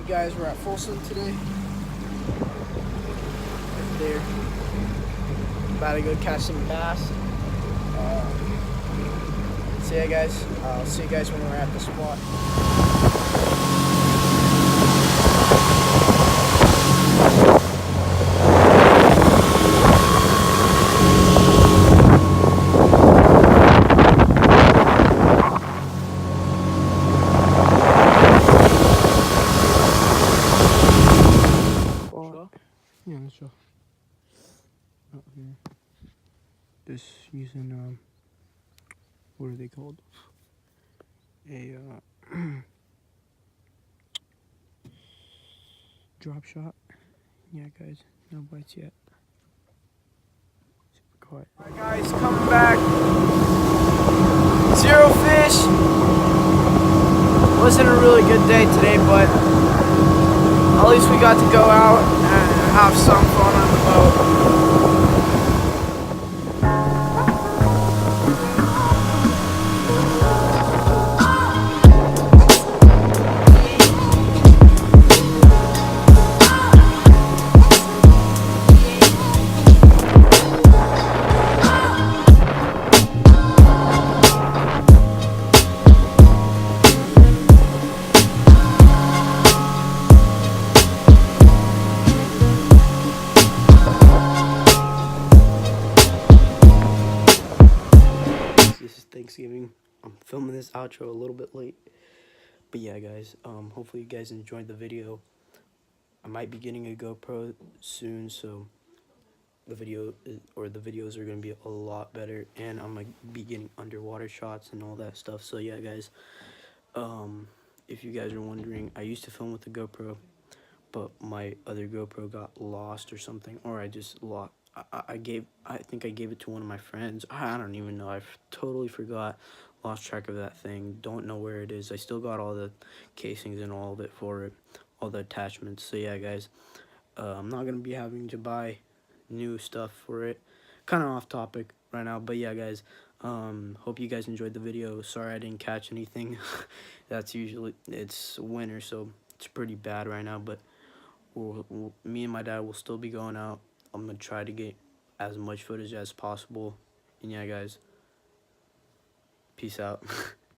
guys, we're at Folsom today. Right there. About to go catch some bass. So yeah, guys, I'll see you guys when we're at the spot. Yeah, let's go. Out here. Just using, what are they called? A, drop shot. Yeah, guys, no bites yet. Super quiet. Alright, guys, coming back. 0 fish. Wasn't a really good day today, but at least we got to go out and have some fun on the boat. This is Thanksgiving. I'm filming this outro a little bit late. But yeah, guys, hopefully you guys enjoyed the video. I might be getting a GoPro soon, so the videos are gonna be a lot better, and I'm gonna be getting underwater shots and all that stuff. So yeah, guys, if you guys are wondering, I used to film with the GoPro, but my other GoPro got lost or something, or I just lost. I think I gave it to one of my friends. I don't even know. I totally forgot, lost track of that thing. Don't know where it is. I still got all the casings and all of it for it, all the attachments. So yeah, guys, I'm not gonna be having to buy new stuff for it. Kind of off topic right now, but yeah, guys, hope you guys enjoyed the video. Sorry I didn't catch anything. It's winter, so it's pretty bad right now, but me and my dad will still be going out. I'm gonna try to get as much footage as possible, and yeah, guys, peace out.